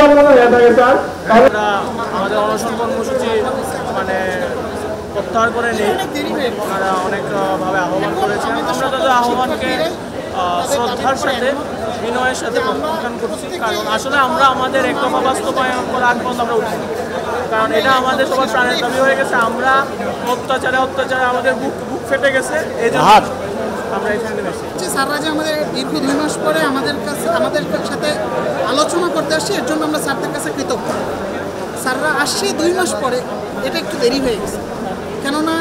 আমরা আমাদের অনশন কর্মসূচি মানে প্রত্যাহার করে নেই। ওনারা অনেকভাবে আহ্বান করেছেন, আমরা তাদের আহ্বানকে শ্রদ্ধার সাথে বিনয়ের সাথে প্রত্যাখ্যান করছি। কারণ আসলে আমরা আমাদের একদফা বাস্তবায়ন করার আগ পর্যন্ত আমরা উঠি, কারণ এটা আমাদের সবার প্রাণের দাবি হয়ে গেছে। আমরা অত্যাচারে আমাদের বুক ফেটে গেছে, এই জন্য আমরা এখানে নেমেছি। স্যাররা যে আমাদের দীর্ঘ 2 মাস পরে আমাদের সাথে আলোচনা করতে আসছে, এর জন্য আমরা স্যারদের কাছে কৃতজ্ঞ। স্যাররা আসছে 2 মাস পরে, এটা একটু দেরি হয়ে গেছে। কেননা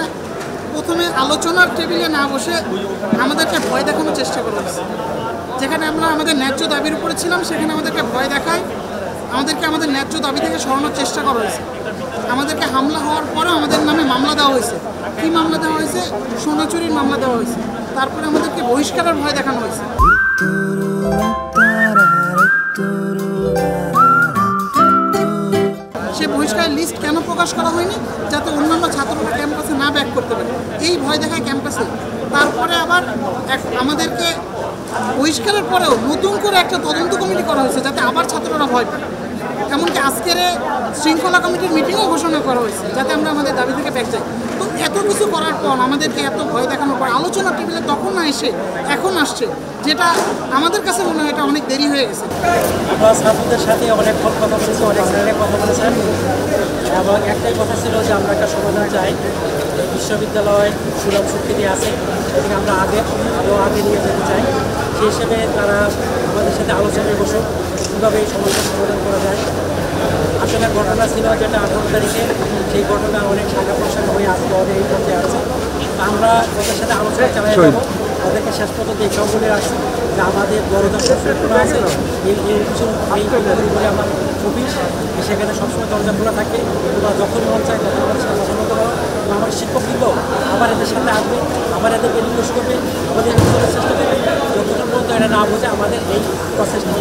প্রথমে আলোচনার টেবিলে না বসে আমাদেরকে ভয় দেখানোর চেষ্টা করা হয়েছে। যেখানে আমরা আমাদের ন্যায্য দাবির উপরে ছিলাম, সেখানে আমাদেরকে ভয় দেখায়, আমাদের ন্যায্য দাবি থেকে সরানোর চেষ্টা করা হয়েছে। আমাদেরকে হামলা হওয়ার পরেও আমাদের নামে মামলা দেওয়া হয়েছে। কী মামলা দেওয়া হয়েছে? সোনা চুরির মামলা দেওয়া হয়েছে। তারপরে আমাদেরকে বহিষ্কারের ভয় দেখানো হয়েছে। সে বহিষ্কারের লিস্ট কেন প্রকাশ করা হয়নি? যাতে অন্যান্য ছাত্ররা ক্যাম্পাসে না ব্যাক করতে পারে, এই ভয় দেখায় ক্যাম্পাসে। তারপরে আবার আমাদেরকে বহিষ্কারের পরেও নতুন করে একটা তদন্ত কমিটি করা হয়েছে, যাতে আবার ছাত্ররা ভয় পায়। এমনকি আজকের শৃঙ্খলা কমিটির মিটিংও ঘোষণা করা হয়েছে, যাতে আমরা আমাদের দাবি থেকে ব্যাক যাই। তো এত কিছু করার পর, আমাদেরকে এত ভয় দেখানোর পর আলোচনা টেবিলে তখন না এসে এখন আসছে, যেটা আমাদের কাছে মনে হয় এটা অনেক দেরি হয়ে গেছে। আমরা ছাত্রদের সাথে অনেক কথা বলেছি, অনেক স্যারের কথা বলেছেন, এবং একটাই কথা ছিল যে আমরা একটা সমাধান চাই। বিশ্ববিদ্যালয় সুলভ স্বীকৃতি আছে, এদিকে আমরা আরও আগে নিয়ে যেতে চাই। সেই হিসেবে তারা আমাদের সাথে আলোচনায় বসুক কীভাবে এই সমস্যার সমাধান করা যায়। আসলে ঘটনা ছিল যেটা 18 তারিখে, সেই ঘটনা অনেক শাখা প্রশাখা হয়ে আজকে ওদের এই পর্যায়ে আছে। আমরা ওদের সাথে আলোচনা চালাই যাবো, ওদেরকে শেষ পর্যন্ত এটাও বলে রাখছি যে আমাদের বড় দর্শকরা আছে, এই বলে আমার অফিস, সেখানে সবসময় দরজা খোলা থাকে। তোমরা যখন মন চায় তখন আমাদের সাথে কথা বলতে পারো। আমার শিক্ষকবৃন্দ আবার এদের সাথে আসবে, আবার এদেরকে রিকোয়েস্ট করবে, আমাদের চেষ্টা করবে যতক্ষণ পর্যন্ত এটা না বোঝে আমাদের এই প্রসেসটা